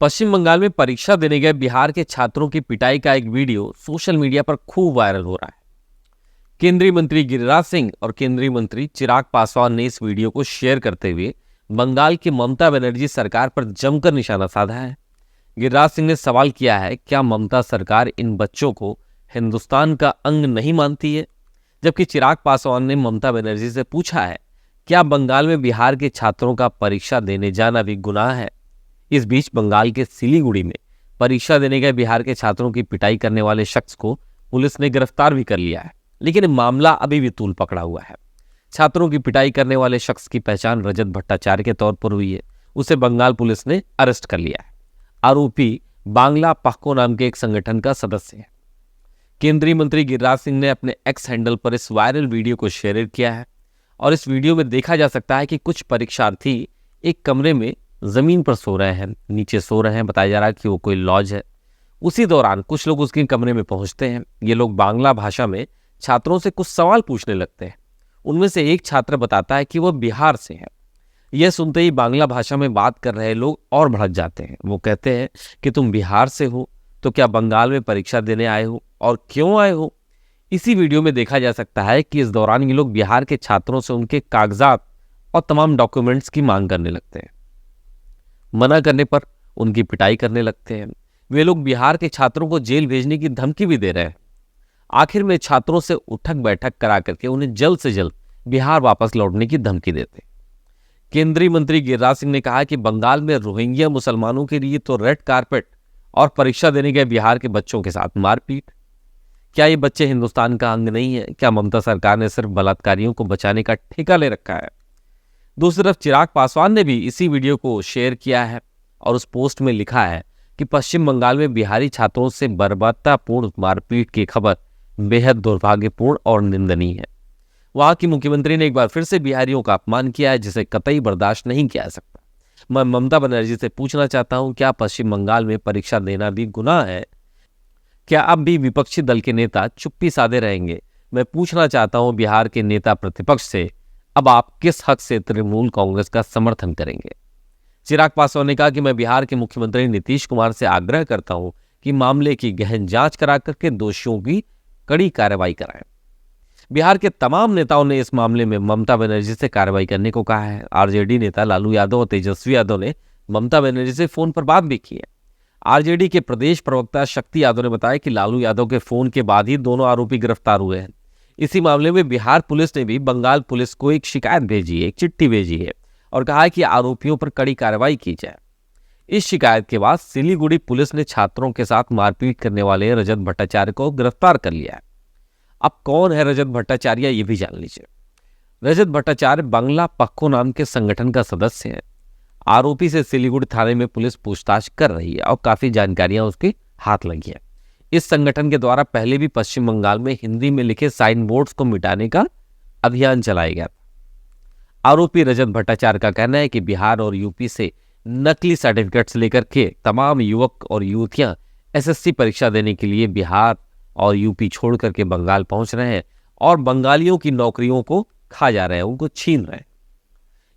पश्चिम बंगाल में परीक्षा देने गए बिहार के छात्रों की पिटाई का एक वीडियो सोशल मीडिया पर खूब वायरल हो रहा है। केंद्रीय मंत्री गिरिराज सिंह और केंद्रीय मंत्री चिराग पासवान ने इस वीडियो को शेयर करते हुए बंगाल की ममता बनर्जी सरकार पर जमकर निशाना साधा है। गिरिराज सिंह ने सवाल किया है, क्या ममता सरकार इन बच्चों को हिंदुस्तान का अंग नहीं मानती है? जबकि चिराग पासवान ने ममता बनर्जी से पूछा है, क्या बंगाल में बिहार के छात्रों का परीक्षा देने जाना भी गुनाह है? इस बीच बंगाल के सिलीगुड़ी में परीक्षा देने गए बिहार के छात्रों की पिटाई करने वाले शख्स को पुलिस ने गिरफ्तार भी कर लिया है, लेकिन मामला अभी भी तूल पकड़ा हुआ है। छात्रों की पिटाई करने वाले शख्स की पहचान रजत भट्टाचार्य के तौर पर हुई है। उसे बंगाल पुलिस ने अरेस्ट कर लिया है। आरोपी बांग्ला पहको नाम के एक संगठन का सदस्य है। केंद्रीय मंत्री गिरिराज सिंह ने अपने एक्स हैंडल पर इस वायरल वीडियो को शेयर किया है और इस वीडियो में देखा जा सकता है कि कुछ परीक्षार्थी एक कमरे में जमीन पर सो रहे हैं, नीचे सो रहे हैं। बताया जा रहा है कि वो कोई लॉज है। उसी दौरान कुछ लोग उसके कमरे में पहुंचते हैं। ये लोग बांग्ला भाषा में छात्रों से कुछ सवाल पूछने लगते हैं। उनमें से एक छात्र बताता है कि वह बिहार से है। यह सुनते ही बांग्ला भाषा में बात कर रहे लोग और भड़क जाते हैं। वो कहते हैं कि तुम बिहार से हो तो क्या बंगाल में परीक्षा देने आए हो और क्यों आए हो? इसी वीडियो में देखा जा सकता है कि इस दौरान ये लोग बिहार के छात्रों से उनके कागजात और तमाम डॉक्यूमेंट्स की मांग करने लगते हैं। मना करने पर उनकी पिटाई करने लगते हैं। वे लोग बिहार के छात्रों को जेल भेजने की धमकी भी दे रहे हैं। आखिर में छात्रों से उठक बैठक करा करके उन्हें जल्द से जल्द बिहार वापस लौटने की धमकी देते हैं। केंद्रीय मंत्री गिरिराज सिंह ने कहा कि बंगाल में रोहिंग्या मुसलमानों के लिए तो रेड कारपेट और परीक्षा देने गए बिहार के बच्चों के साथ मारपीट। क्या ये बच्चे हिंदुस्तान का अंग नहीं है? क्या ममता सरकार ने सिर्फ बलात्कारियों को बचाने का ठेका ले रखा है? दूसरी तरफ चिराग पासवान ने भी इसी वीडियो को शेयर किया है और उस पोस्ट में लिखा है कि पश्चिम बंगाल में बिहारी छात्रों से बर्बरतापूर्ण मारपीट की खबर बेहद दुर्भाग्यपूर्ण और निंदनीय है। वहां की मुख्यमंत्री ने एक बार फिर से बिहारियों का अपमान किया है, जिसे कतई बर्दाश्त नहीं किया जा सकता। मैं ममता बनर्जी से पूछना चाहता हूं, क्या पश्चिम बंगाल में परीक्षा देना भी गुनाह है? क्या अब भी विपक्षी दल के नेता चुप्पी साधे रहेंगे? मैं पूछना चाहता हूं बिहार के नेता प्रतिपक्ष से, अब आप किस हक से तृणमूल कांग्रेस का समर्थन करेंगे? चिराग पासवान ने कहा कि मैं बिहार के मुख्यमंत्री नीतीश कुमार से आग्रह करता हूं कि मामले की गहन जांच करा करके दोषियों की कड़ी कार्रवाई कराएं। बिहार के तमाम नेताओं ने इस मामले में ममता बनर्जी से कार्रवाई करने को कहा है। आरजेडी नेता लालू यादव और तेजस्वी यादव ने ममता बनर्जी से फोन पर बात भी की है। आरजेडी के प्रदेश प्रवक्ता शक्ति यादव ने बताया कि लालू यादव के फोन के बाद ही दोनों आरोपी गिरफ्तार हुए हैं। इसी मामले में बिहार पुलिस ने भी बंगाल पुलिस को एक शिकायत भेजी है, एक चिट्ठी भेजी है और कहा है कि आरोपियों पर कड़ी कार्रवाई की जाए। इस शिकायत के बाद सिलीगुड़ी पुलिस ने छात्रों के साथ मारपीट करने वाले रजत भट्टाचार्य को गिरफ्तार कर लिया है। अब कौन है रजत भट्टाचार्य, ये भी जान लीजिए। रजत भट्टाचार्य बांग्ला पहको नाम के संगठन का सदस्य है। आरोपी से सिलीगुड़ी थाने में पुलिस पूछताछ कर रही है और काफी जानकारियां उसके हाथ लगी है। इस संगठन के द्वारा पहले भी पश्चिम बंगाल में हिंदी में लिखे साइन बोर्ड्स को मिटाने का अभियान चलाया गया था। आरोपी रजत भट्टाचार्य का कहना है कि बिहार और यूपी से नकली सर्टिफिकेट्स लेकर के तमाम युवक और युवतियां एसएससी परीक्षा देने के लिए बिहार और यूपी छोड़ करके बंगाल पहुंच रहे हैं और बंगालियों की नौकरियों को खा जा रहे हैं, उनको छीन रहे हैं।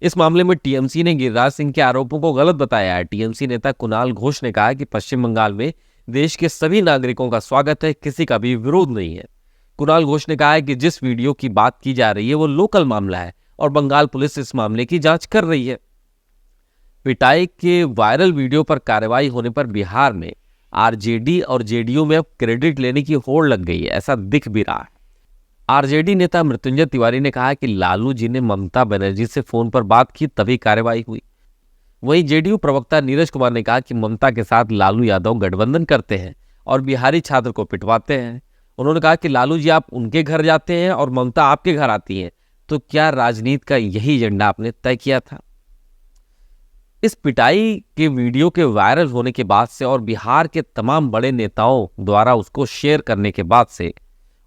इस मामले में टीएमसी ने गिरिराज सिंह के आरोपों को गलत बताया है। टीएमसी नेता कुणाल घोष ने कहा कि पश्चिम बंगाल में देश के सभी नागरिकों का स्वागत है, किसी का भी विरोध नहीं है। कुणाल घोष ने कहा है कि जिस वीडियो की बात की जा रही है वो लोकल मामला है और बंगाल पुलिस इस मामले की जांच कर रही है। पिटाई के वायरल वीडियो पर कार्रवाई होने पर बिहार में आरजेडी और जेडीयू में अब क्रेडिट लेने की होड़ लग गई है, ऐसा दिख भी रहा है। आरजेडी नेता मृत्युंजय तिवारी ने कहा कि लालू जी ने ममता बनर्जी से फोन पर बात की तभी कार्रवाई हुई। वहीं जेडीयू प्रवक्ता नीरज कुमार ने कहा कि ममता के साथ लालू यादव गठबंधन करते हैं और बिहारी छात्र को पिटवाते हैं। उन्होंने कहा कि लालू जी आप उनके घर जाते हैं और ममता आपके घर आती है, तो क्या राजनीति का यही एजेंडा आपने तय किया था? इस पिटाई के वीडियो के वायरल होने के बाद से और बिहार के तमाम बड़े नेताओं द्वारा उसको शेयर करने के बाद से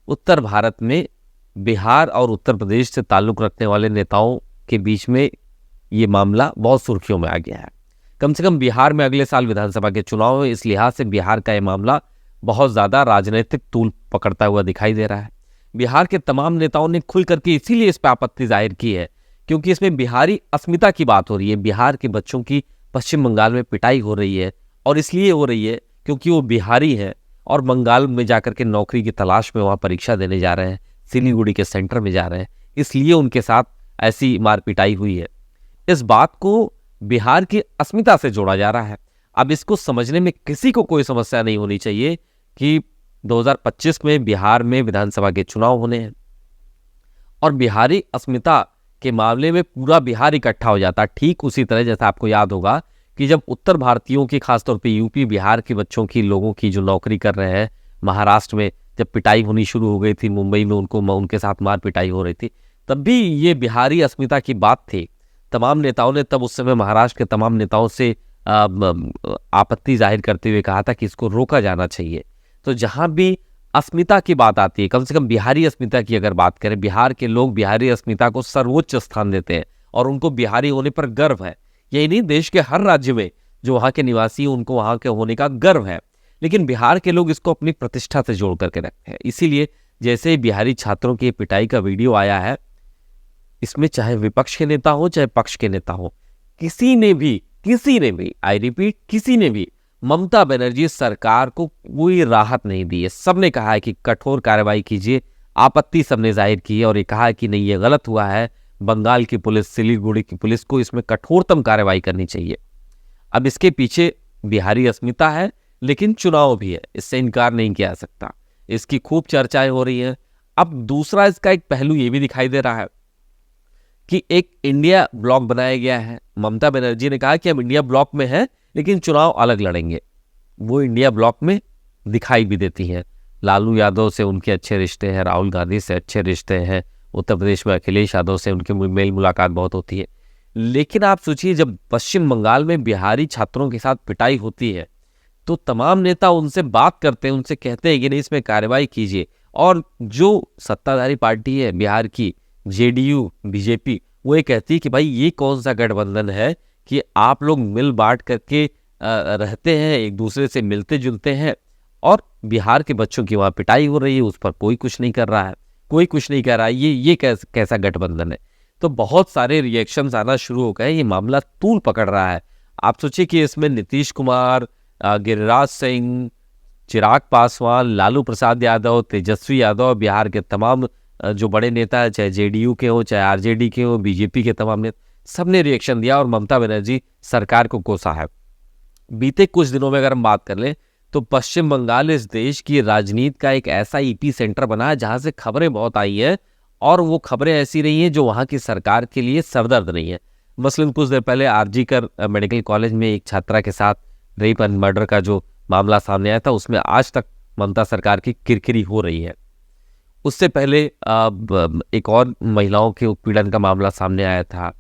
उत्तर भारत में बिहार और उत्तर प्रदेश से ताल्लुक रखने वाले नेताओं के बीच में ये मामला बहुत सुर्खियों में आ गया है। कम से कम बिहार में अगले साल विधानसभा के चुनाव है, इस लिहाज से बिहार का ये मामला बहुत ज्यादा राजनीतिक तूल पकड़ता हुआ दिखाई दे रहा है। बिहार के तमाम नेताओं ने खुल करके इसीलिए इस पर आपत्ति जाहिर की है क्योंकि इसमें बिहारी अस्मिता की बात हो रही है। बिहार के बच्चों की पश्चिम बंगाल में पिटाई हो रही है और इसलिए हो रही है क्योंकि वो बिहारी हैं और बंगाल में जाकर के नौकरी की तलाश में वहाँ परीक्षा देने जा रहे हैं, सिलीगुड़ी के सेंटर में जा रहे हैं, इसलिए उनके साथ ऐसी मारपिटाई हुई है। इस बात को बिहार की अस्मिता से जोड़ा जा रहा है। अब इसको समझने में किसी को कोई समस्या नहीं होनी चाहिए कि 2025 में बिहार में विधानसभा के चुनाव होने हैं और बिहारी अस्मिता के मामले में पूरा बिहार इकट्ठा हो जाता। ठीक उसी तरह जैसा आपको याद होगा कि जब उत्तर भारतीयों की, खासतौर पे यूपी बिहार के बच्चों की, लोगों की जो नौकरी कर रहे हैं महाराष्ट्र में, जब पिटाई होनी शुरू हो गई थी, मुंबई में उनके साथ मार पिटाई हो रही थी, तब भी ये बिहारी अस्मिता की बात थी। तमाम नेताओं ने तब उस समय महाराष्ट्र के तमाम नेताओं से आपत्ति जाहिर करते हुए कहा था कि इसको रोका जाना चाहिए। तो जहां भी अस्मिता की बात आती है, कम से कम बिहारी अस्मिता की अगर बात करें, बिहार के लोग बिहारी अस्मिता को सर्वोच्च स्थान देते हैं और उनको बिहारी होने पर गर्व है। यही नहीं, देश के हर राज्य में जो वहाँ के निवासी, उनको वहाँ के होने का गर्व है, लेकिन बिहार के लोग इसको अपनी प्रतिष्ठा से जोड़ करके रखते हैं। इसीलिए जैसे ही बिहारी छात्रों की पिटाई का वीडियो आया है, इसमें चाहे विपक्ष के नेता हो चाहे पक्ष के नेता हो, किसी ने भी आई रिपीट, किसी ने भी ममता बनर्जी सरकार को कोई राहत नहीं दी है। सबने कहा है कि कठोर कार्रवाई कीजिए, आपत्ति सबने जाहिर की है और ये कहा है कि नहीं, ये गलत हुआ है, बंगाल की पुलिस, सिलीगुड़ी की पुलिस को इसमें कठोरतम कार्रवाई करनी चाहिए। अब इसके पीछे बिहारी अस्मिता है, लेकिन चुनाव भी है, इससे इनकार नहीं किया जा सकता। इसकी खूब चर्चाएं हो रही हैं। अब दूसरा इसका एक पहलू ये भी दिखाई दे रहा है कि एक इंडिया ब्लॉक बनाया गया है। ममता बनर्जी ने कहा कि हम इंडिया ब्लॉक में हैं, लेकिन चुनाव अलग लड़ेंगे। वो इंडिया ब्लॉक में दिखाई भी देती हैं। लालू यादव से उनके अच्छे रिश्ते हैं, राहुल गांधी से अच्छे रिश्ते हैं, उत्तर प्रदेश में अखिलेश यादव से उनकी मेल मुलाकात बहुत होती है। लेकिन आप सोचिए, जब पश्चिम बंगाल में बिहारी छात्रों के साथ पिटाई होती है तो तमाम नेता उनसे बात करते हैं, उनसे कहते हैं कि नहीं, इसमें कार्रवाई कीजिए। और जो सत्ताधारी पार्टी है बिहार की, जेडीयू, बीजेपी, वो ये कहती है कि भाई ये कौन सा गठबंधन है कि आप लोग मिल बांट करके रहते हैं, एक दूसरे से मिलते जुलते हैं, और बिहार के बच्चों की वहाँ पिटाई हो रही है, उस पर कोई कुछ नहीं कर रहा है, कोई कुछ नहीं कर रहा है। ये कैसा गठबंधन है? तो बहुत सारे रिएक्शंस आना शुरू हो गए। ये मामला तूल पकड़ रहा है। आप सोचिए कि इसमें नीतीश कुमार, गिरिराज सिंह, चिराग पासवान, लालू प्रसाद यादव, तेजस्वी यादव, बिहार के तमाम जो बड़े नेता है, चाहे जेडीयू के हो, चाहे आरजेडी के हो, बीजेपी के तमाम नेता, सबने रिएक्शन दिया और ममता बनर्जी सरकार को कोसा है। बीते कुछ दिनों में अगर हम बात कर लें तो पश्चिम बंगाल इस देश की राजनीति का एक ऐसा ईपी सेंटर बना है जहां से खबरें बहुत आई है, और वो खबरें ऐसी रही हैं जो वहां की सरकार के लिए सरदर्द नहीं है। मसलन कुछ देर पहले आरजीकर मेडिकल कॉलेज में एक छात्रा के साथ रेप एंड मर्डर का जो मामला सामने आया था, उसमें आज तक ममता सरकार की किरकिरी हो रही है। उससे पहले एक और महिलाओं के उत्पीड़न का मामला सामने आया था।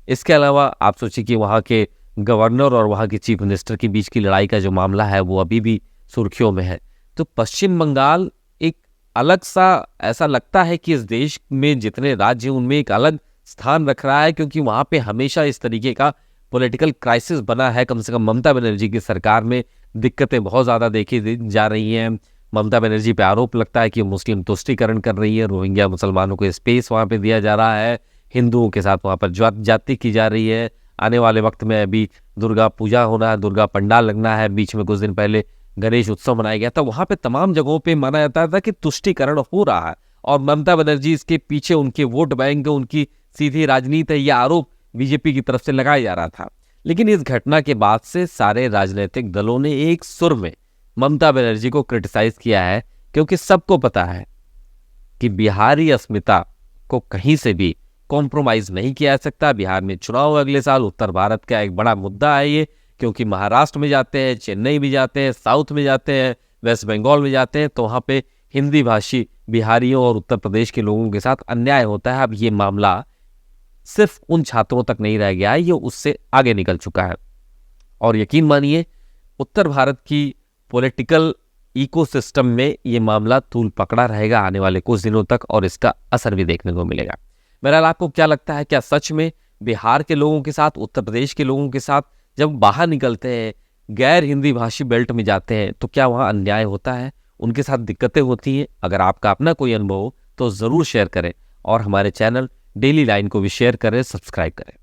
इसके अलावा आप सोचिए कि वहाँ के गवर्नर और वहाँ के चीफ मिनिस्टर के बीच की लड़ाई का जो मामला है वो अभी भी सुर्खियों में है। तो पश्चिम बंगाल एक अलग सा, ऐसा लगता है कि इस देश में जितने राज्य हैं उनमें एक अलग स्थान रख रहा है, क्योंकि वहाँ पे हमेशा इस तरीके का पॉलिटिकल क्राइसिस बना है। कम से कम ममता बनर्जी की सरकार में दिक्कतें बहुत ज़्यादा देखी जा रही हैं। ममता बनर्जी पे आरोप लगता है कि मुस्लिम तुष्टीकरण कर रही है, रोहिंग्या मुसलमानों को स्पेस वहाँ पे दिया जा रहा है, हिंदुओं के साथ वहाँ पर जाति की जा रही है। आने वाले वक्त में अभी दुर्गा पूजा होना है, दुर्गा पंडाल लगना है, बीच में कुछ दिन पहले गणेश उत्सव मनाया गया था। वहाँ पे तमाम जगहों पे माना जाता था कि तुष्टीकरण हो रहा है और ममता बनर्जी इसके पीछे, उनके वोट बैंक, उनकी सीधी राजनीति है, यह आरोप बीजेपी की तरफ से लगाया जा रहा था। लेकिन इस घटना के बाद से सारे राजनीतिक दलों ने एक सुर में ममता बनर्जी को क्रिटिसाइज किया है, क्योंकि सबको पता है कि बिहारी अस्मिता को कहीं से भी कॉम्प्रोमाइज नहीं किया जा सकता। बिहार में चुनाव अगले साल, उत्तर भारत का एक बड़ा मुद्दा है ये, क्योंकि महाराष्ट्र में जाते हैं, चेन्नई भी जाते हैं, साउथ में जाते हैं, वेस्ट बंगाल में जाते हैं, तो वहाँ पे हिंदी भाषी बिहारियों और उत्तर प्रदेश के लोगों के साथ अन्याय होता है। अब ये मामला सिर्फ उन छात्रों तक नहीं रह गया है, ये उससे आगे निकल चुका है। और यकीन मानिए, उत्तर भारत की पॉलिटिकल इकोसिस्टम में ये मामला तूल पकड़ा रहेगा आने वाले कुछ दिनों तक, और इसका असर भी देखने को मिलेगा। बहरहाल, आपको क्या लगता है, क्या सच में बिहार के लोगों के साथ, उत्तर प्रदेश के लोगों के साथ जब बाहर निकलते हैं, गैर हिंदी भाषी बेल्ट में जाते हैं, तो क्या वहाँ अन्याय होता है, उनके साथ दिक्कतें होती हैं? अगर आपका अपना कोई अनुभव हो तो ज़रूर शेयर करें, और हमारे चैनल डेली लाइन को भी शेयर करें, सब्सक्राइब करें।